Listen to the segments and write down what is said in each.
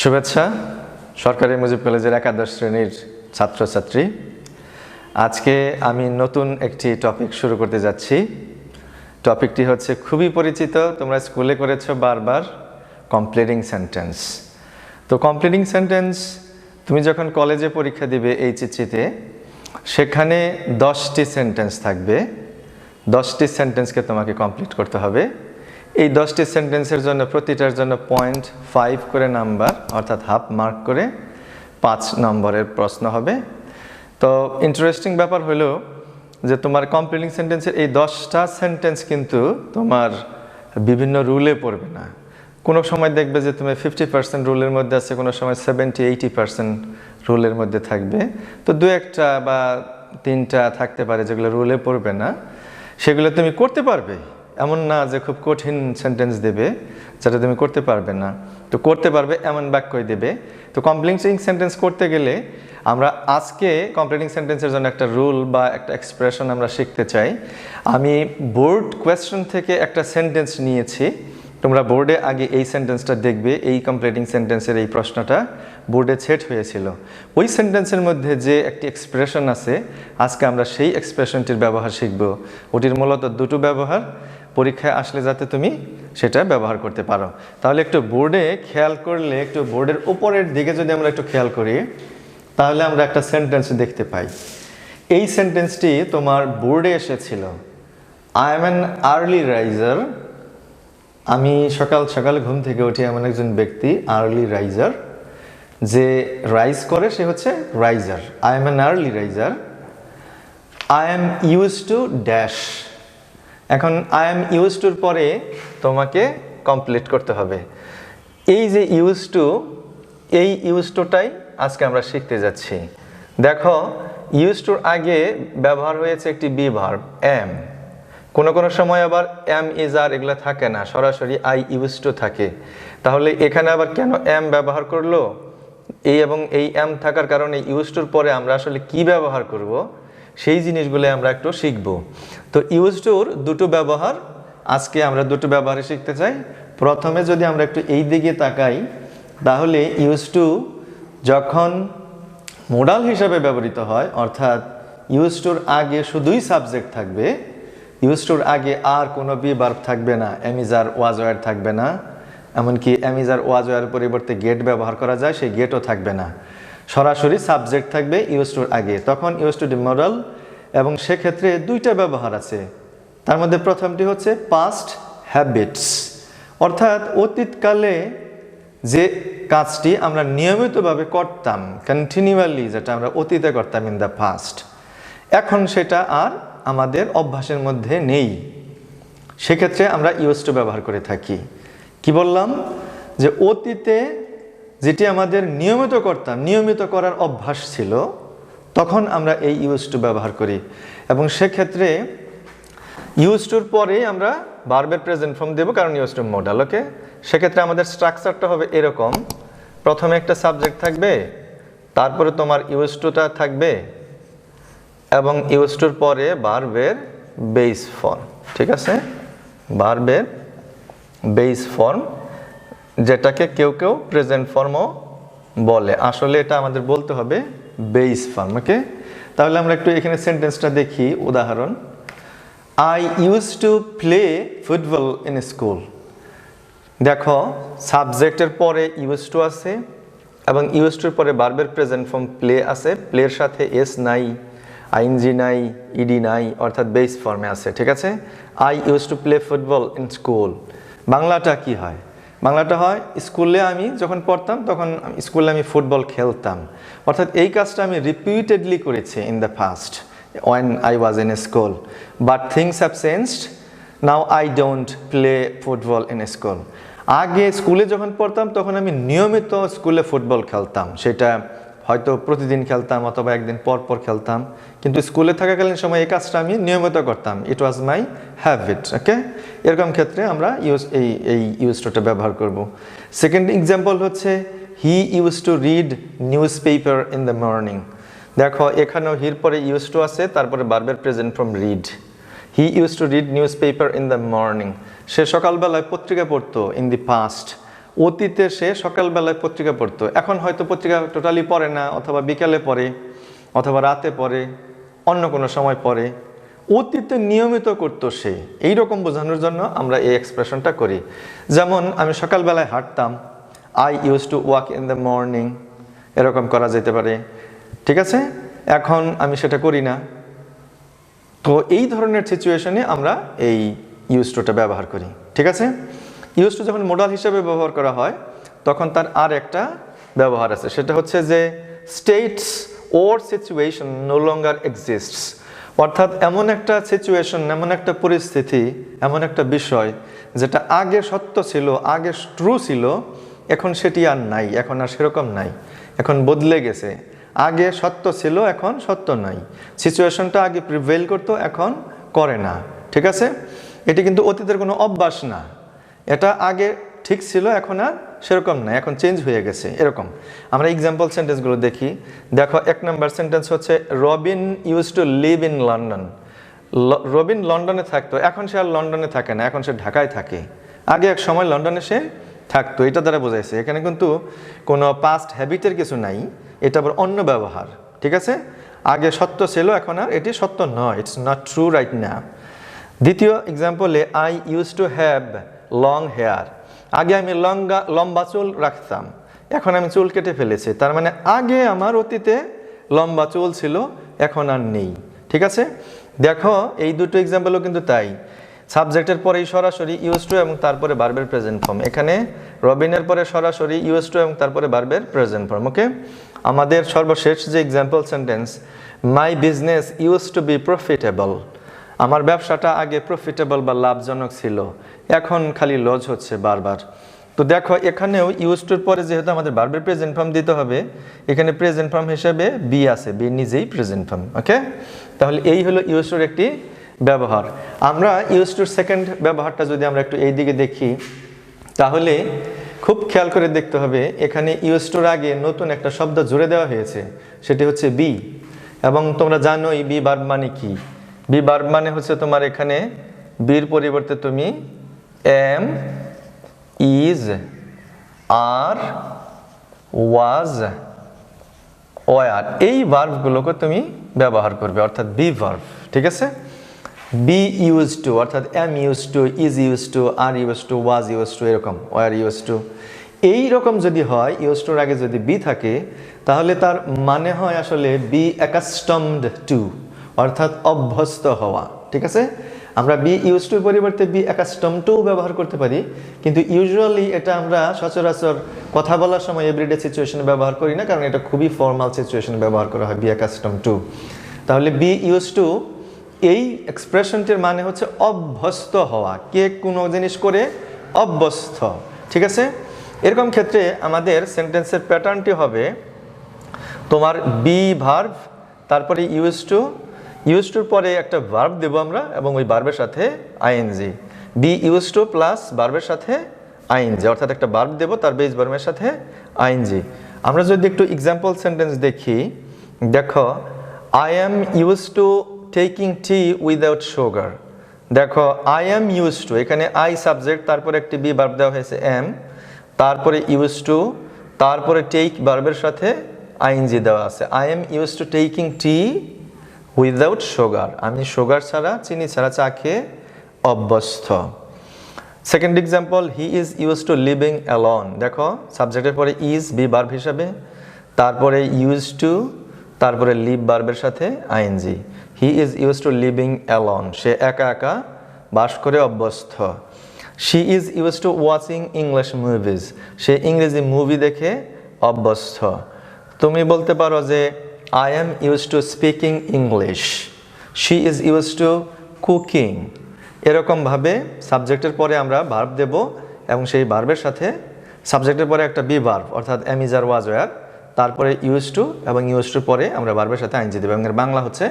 শুভেচ্ছা সরকারি মুজিব কলেজের একাদশ শ্রেণীর ছাত্রছাত্রী। আজকে আমি নতুন একটি টপিক শুরু করতে যাচ্ছি। টপিকটি হচ্ছে খুবই পরিচিত, তোমরা স্কুলে করেছো বারবার, কমপ্লিটিং সেন্টেন্স। তো কমপ্লিটিং সেন্টেন্স তুমি যখন কলেজে পরীক্ষা দিবে এইচএসসিতে, সেখানে 10টি সেন্টেন্স থাকবে। 10টি সেন্টেন্সকে তোমাকে কমপ্লিট করতে হবে। এই 10টি সেন্টেন্সের জন্য প্রতিটার জন্য 0.5 করে নাম্বার, অর্থাৎ হাফ মার্ক করে 5 নম্বরের প্রশ্ন হবে। তো ইন্টারেস্টিং ব্যাপার হলো যে তোমার কমপ্লিটিং সেন্টেন্সের এই 10টা সেন্টেন্স কিন্তু তোমার বিভিন্ন রুলে পড়বে না। কোনো সময় দেখবে যে তুমি 50% রুলের মধ্যে আছে, কোনো সময় 70-80% রুলের মধ্যে থাকবে। তো দু একটা বা তিনটা থাকতে পারে যেগুলো রুলে পড়বে না, সেগুলো তুমি করতে পারবে। এমন না যে খুব কঠিন সেন্টেন্স দেবে যেটা তুমি করতে পারবে না, তো করতে পারবে এমন বাক্যই দেবে। তো কমপ্লিটিং সেন্টেন্স করতে গেলে আমরা আজকে কমপ্লিটিং সেন্টেন্সের জন্য একটা রুল বা একটা এক্সপ্রেশন আমরা শিখতে চাই। আমি বোর্ড কোয়েশ্চন থেকে একটা সেন্টেন্স নিয়েছি। তোমরা বোর্ডে আগে এই সেন্টেন্সটা দেখবে, এই কমপ্লিটিং সেন্টেন্সের এই প্রশ্নটা বোর্ডে সেট হয়েছিল। ওই সেন্টেন্সের মধ্যে যে একটি এক্সপ্রেশন আছে, আজকে আমরা সেই এক্সপ্রেশনটির ব্যবহার শিখব। ওটির মূলত দুটো ব্যবহার, পরীক্ষায় আসলে যাতে তুমি সেটা ব্যবহার করতে পারো। তাহলে একটু বোর্ডে খেয়াল করলে, একটু বোর্ডের উপরের দিকে যদি আমরা একটু খেয়াল করি, তাহলে আমরা একটা সেন্টেন্স দেখতে পাই। এই সেন্টেন্সটি তোমার বোর্ডে এসেছিল, I am an early raiser. আমি সকাল সকাল ঘুম থেকে উঠি এমন একজন ব্যক্তি, আর্লি রাইজার। যে রাইজ করে সে হচ্ছে raiser. I am an early raiser. I am use to dash. এখন আই এম ইউজ টুর পরে তোমাকে কমপ্লিট করতে হবে। এই যে ইউজ টু, এই ইউজ টুটাই আজকে আমরা শিখতে যাচ্ছি। দেখো, ইউজ টুর আগে ব্যবহার হয়েছে একটি বি ভার্ব এম। কোনো সময় আবার এম ইজ আর এগুলো থাকে না, সরাসরি আই ইউজ টু থাকে। তাহলে এখানে আবার কেন এম ব্যবহার করলো? এই এবং এই এম থাকার কারণে ইউজ টুর পরে আমরা আসলে কি ব্যবহার করব, সেই জিনিসগুলো আমরা একটু শিখব। তো ইউজ টুর দুটো ব্যবহার আজকে আমরা দুটো ব্যবহারে শিখতে চাই। প্রথমে যদি আমরা একটু এই দিকে তাকাই, তাহলে ইউজ টু যখন মোডাল হিসাবে ব্যবহৃত হয়, অর্থাৎ ইউজ টুর আগে শুধুই সাবজেক্ট থাকবে, ইউজ টুর আগে আর কোনো বি ভার্ব থাকবে না, am is are was were থাকবে না। এমনকি am is are was were পরিবর্তে গেট ব্যবহার করা যায়, সেই গেটও থাকবে না। সরাসরি সাবজেক্ট থাকবে ইউজ টুর আগে, তখন ইউজ টু ডি মডাল। এবং সেক্ষেত্রে দুইটা ব্যবহার আছে। তার মধ্যে প্রথমটি হচ্ছে পাস্ট হ্যাবিটস, অর্থাৎ অতীতকালে যে কাজটি আমরা নিয়মিতভাবে করতাম, কন্টিনিউয়ালি, যেটা আমরা অতীতে করতাম ইন দ্য পাস্ট, এখন সেটা আর আমাদের অভ্যাসের মধ্যে নেই। সেক্ষেত্রে আমরা ইউজ টু ব্যবহার করে থাকি। কি বললাম? যে অতীতে যেটি আমাদের নিয়মিত করতাম, নিয়মিত করার অভ্যাস ছিল, তখন আমরা এই ইউজ টু ব্যবহার করি। এবং সেক্ষেত্রে ইউজ টুর পরে আমরা ভার্বের প্রেজেন্ট ফর্ম দেব, কারণ ইউজ টু মডাল। ওকে, সেক্ষেত্রে আমাদের স্ট্রাকচারটা হবে এরকম। প্রথমে একটা সাবজেক্ট থাকবে, তারপরে তোমার ইউজ টুটা থাকবে, এবং ইউজ টুর পরে ভার্বের বেস ফর্ম। ঠিক আছে, ভার্বের বেস ফর্ম, যেটাকে কেউ কেউ প্রেজেন্ট ফর্মও বলে। আসলে এটা আমাদের বলতে হবে বেস ফর্ম। ওকে, তাহলে আমরা একটু এখানে সেন্টেন্সটা দেখি। উদাহরণ, I use to play football in school. দেখো, সাবজেক্টের পরে ইউজ টু আছে, এবং ইউজ টুর পরে ভার্বের প্রেজেন্ট ফর্ম প্লে আছে। প্লের সাথে এস নাই, আইএনজি নাই, ইডি নাই, অর্থাৎ বেস ফর্মে আছে। ঠিক আছে, I use to play football in school. বাংলাটা কি হয়? বাংলাটা হয়, স্কুলে আমি যখন পড়তাম তখন স্কুলে আমি ফুটবল খেলতাম। অর্থাৎ এই কাজটা আমি রিপিটেডলি করেছি in the past when I was in school, but things have changed. Now I don't play football in school. আগে স্কুলে যখন পড়তাম তখন আমি নিয়মিত স্কুলে ফুটবল খেলতাম। সেটা হয়তো প্রতিদিন খেলতাম অথবা একদিন পর পর খেলতাম, কিন্তু স্কুলে থাকাকালীন সময় এই কাজটা আমি নিয়মিত করতাম। ইট ওয়াজ মাই হ্যাবিট। ওকে, এরকম ক্ষেত্রে আমরা এই ইউজ টুটা ব্যবহার করব। সেকেন্ড এক্সাম্পল হচ্ছে, he use to read news paper in the morning. দেখো, এখানেও হির পরে ইউজ টু আছে, তারপরে ভার্বের present form read. He use to read news paper in the morning. সে সকালবেলায় পত্রিকা পড়তো ইন দি পাস্ট, অতীতে সে সকালবেলায় পত্রিকা পড়তো, এখন হয়তো পত্রিকা টোটালি পড়ে না, অথবা বিকালে পড়ে, অথবা রাতে পড়ে, অন্য কোনো সময় পড়ে। অতীতে নিয়মিত করতো সে, এইরকম বোঝানোর জন্য আমরা এই এক্সপ্রেশনটা করি। যেমন আমি সকালবেলায় হাঁটতাম, I use to walk in the morning, এরকম করা যেতে পারে। ঠিক আছে, এখন আমি সেটা করি না। তো এই ধরনের সিচুয়েশনে আমরা এই ইউজ টুটা ব্যবহার করি। ঠিক আছে, ইউজ টু যখন মডাল হিসেবে ব্যবহার করা হয় তখন তার আর একটা ব্যবহার আছে, সেটা হচ্ছে যে স্টেটস ওর সিচুয়েশন নো লঙ্গার এক্সিস্টস। অর্থাৎ এমন একটা সিচুয়েশন, এমন একটা পরিস্থিতি, এমন একটা বিষয় যেটা আগে সত্য ছিল, আগে ট্রু ছিল, এখন সেটি আর নাই, এখন আর সেরকম নাই, এখন বদলে গেছে। আগে সত্য ছিল, এখন সত্য নাই। সিচুয়েশনটা আগে প্রিভেল করতো, এখন করে না। ঠিক আছে, এটি কিন্তু অতীতের কোনো অভ্যাস না, এটা আগে ঠিক ছিল, এখন আর সেরকম না, এখন চেঞ্জ হয়ে গেছে। এরকম আমরা এক্সাম্পল সেন্টেন্সগুলো দেখি। দেখো, 1 নম্বর সেন্টেন্স হচ্ছে Robin use to live in London. Robin লন্ডনে থাকতো, এখন সে আর লন্ডনে থাকে না, এখন সে ঢাকায় থাকে। আগে এক সময় লন্ডনে সে থাকতো, এটা দ্বারা বোঝাইছে। এখানে কিন্তু কোনো পাস্ট হ্যাবিটের কিছু নাই, এটা আবার অন্য ব্যবহার। ঠিক আছে, আগে সত্য ছিল, এখন আর এটি সত্য নয়, it's not true right now. দ্বিতীয় এক্সাম্পলে, I use to have long hair. আগে আমি লম্বা চুল রাখতাম, এখন আমি চুল কেটে ফেলেছি। তার মানে আগে আমার অতীতে লম্বা চুল ছিল, এখন আর নেই। ঠিক আছে, দেখো এই দুটো এক্সাম্পলও কিন্তু তাই। সাবজেক্টের পরেই সরাসরি ইউজ টু এবং তারপরে ভার্বের প্রেজেন্ট ফর্ম। এখানে রবিনের পরে সরাসরি ইউজ টু এবং তারপরে ভার্বের প্রেজেন্ট ফর্ম। ওকে, আমাদের সর্বশেষ যে example sentence, my business use to be profitable. আমার ব্যবসাটা আগে প্রফিটেবল বা লাভজনক ছিল, এখন খালি লস হচ্ছে বারবার। তো দেখো, এখানেও ইউজ টুর পরে যেহেতু আমাদের ভার্বের প্রেজেন্ট ফর্ম দিতে হবে, এখানে প্রেজেন্ট ফর্ম হিসেবে বি আছে, বি নিজেই প্রেজেন্ট ফর্ম। ওকে, তাহলে এই হলো ইউজ টুর একটি ব্যবহার। আমরা ইউজ টুর সেকেন্ড ব্যবহারটা যদি আমরা একটু এই দিকে দেখি, তাহলে খুব খেয়াল করে দেখতে হবে, এখানে ইউজ টুর আগে নতুন একটা শব্দ জুড়ে দেওয়া হয়েছে, সেটি হচ্ছে বি। এবং তোমরা জানোই বি ভার্ব মানে কি। বি ভার্ব মানে হচ্ছে তোমার এখানে বির পরিবর্তে তুমি am, is, are, was, were, এই ভার্বগুলোকে তুমি ব্যবহার করবে, অর্থাৎ বি ভার্ব। ঠিক আছে, বি ইউজ টু অর্থাৎ am use to, is use to, are use to, was use to, এরকম ওয়ার ইউজ টু। এইরকম যদি হয়, ইউজ টুর আগে যদি বি থাকে, তাহলে তার মানে হয় আসলে বি অ্যাকাস্টমড টু, অর্থাৎ অভ্যস্ত হওয়া। ঠিক আছে, আমরা বি ইউজ টুর পরিবর্তে বি অ্যাকাস্টম টু ব্যবহার করতে পারি, কিন্তু ইউজুয়ালি এটা আমরা সচরাচর কথা বলার সময় এভরিডে সিচুয়েশনে ব্যবহার করি না, কারণ এটা খুবই ফর্মাল সিচুয়েশনে ব্যবহার করা হয় বি অ্যাকাস্টম টু। তাহলে বি ইউজ টু এই এক্সপ্রেশনটির মানে হচ্ছে অভ্যস্ত হওয়া, কে কোনো জিনিস করে অভ্যস্ত। ঠিক আছে, এরকম ক্ষেত্রে আমাদের সেন্টেন্সের প্যাটার্নটি হবে তোমার বি ভার্ব, তারপরে ইউজ টু, ইউজ টুর পরে একটা ভার্ব দেব আমরা, এবং ওই ভার্বের সাথে ING. Be use to plus ভার্বের সাথে আইএনজি, অর্থাৎ একটা ভার্ব দেব, তার বেস ভার্বের সাথে আইএনজি। আমরা যদি একটু এক্সাম্পল সেন্টেন্স দেখি, দেখো, I am use to taking tea without sugar. দেখো, আই এম ইউজ টু, এখানে আই সাবজেক্ট, তারপরে একটি বি ভার্ব দেওয়া হয়েছে এম, তারপরে ইউজ টু, তারপরে টেক ভার্বের সাথে আইএনজি দেওয়া আছে। I am use to taking tea without sugar, আমি সুগার ছাড়া, চিনি ছাড়া চা খেয়ে অভ্যস্ত। Second example, he is use to living alone. দেখো, সাবজেক্টের পরে ইজ বি ভার্ব হিসাবে, তারপরে ইউজ টু, তারপরে লিভ ভার্বের সাথে ING. He is use to living alone, সে একা একা বাস করে অভ্যস্ত। She is use to watching English movies, সে ইংরেজি মুভি দেখে অভ্যস্ত। তুমি বলতে পারো যে I am used to speaking English. She is used to cooking. এরকমভাবে সাবজেক্টের পরে আমরা ভার্ব দেব, এবং সেই ভার্বের সাথে সাবজেক্টের পরে একটা বি ভার্ব, অর্থাৎ am, is, are, was, were, তারপরে ইউজ টু, এবং ইউজ টুর পরে আমরা ভার্বের সাথে আইএনজি দেব, এবং এর বাংলা হচ্ছে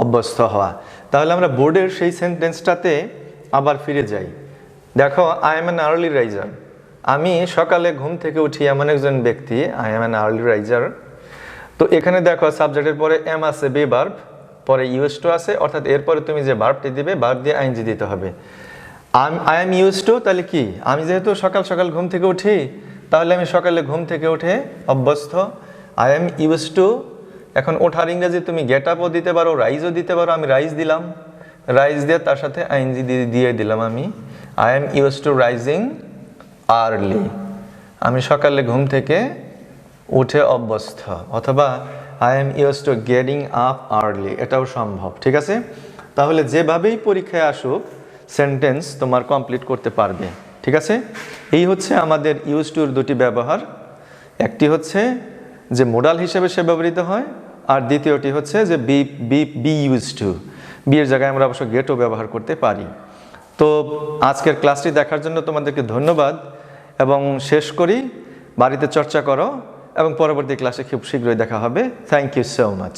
অভ্যস্ত হওয়া। তাহলে আমরা বোর্ডের সেই সেন্টেন্সটাতে আবার ফিরে যাই। দেখো, I am an early raiser, আমি সকালে ঘুম থেকে উঠি এমন একজন ব্যক্তি, I am an early raiser. তো এখানে দেখো, সাবজেক্টের পরে এম আছে, বি ভার্ব, পরে ইউজ টু আছে, অর্থাৎ এরপরে তুমি যে ভার্বটি দিবে, ভার্ব দিয়ে আইএনজি দিতে হবে। আই এম ইউজ টু, তাহলে কি, আমি যেহেতু সকাল সকাল ঘুম থেকে উঠি, তাহলে আমি সকালে ঘুম থেকে উঠে অভ্যস্ত, আই এম ইউজ টু। এখন ওঠার ইংরেজি তুমি গেট আপও দিতে পারো, রাইজও দিতে পারো। আমি রাইজ দিলাম, রাইজ দিয়ে তার সাথে আইএনজি দিয়ে দিলাম আমি, I am use two rising early. আমি সকালে ঘুম থেকে উঠে অভ্যস্ত। অথবা I am use two getting up early, এটাও সম্ভব। ঠিক আছে, তাহলে যেভাবেই পরীক্ষায় আসুক সেন্টেন্স তোমার কমপ্লিট করতে পারবে। ঠিক আছে, এই হচ্ছে আমাদের ইউজ টুর দুটি ব্যবহার। একটি হচ্ছে যে মোডাল হিসেবে সে ব্যবহৃত হয়, আর দ্বিতীয়টি হচ্ছে যে বি ইউজ টু, বি এর জায়গায় আমরা অবশ্য গেটও ব্যবহার করতে পারি। তো আজকের ক্লাসটি দেখার জন্য তোমাদেরকে ধন্যবাদ, এবং শেষ করি, বাড়িতে চর্চা করো এবং পরবর্তী ক্লাসে খুব শীঘ্রই দেখা হবে। Thank you so much.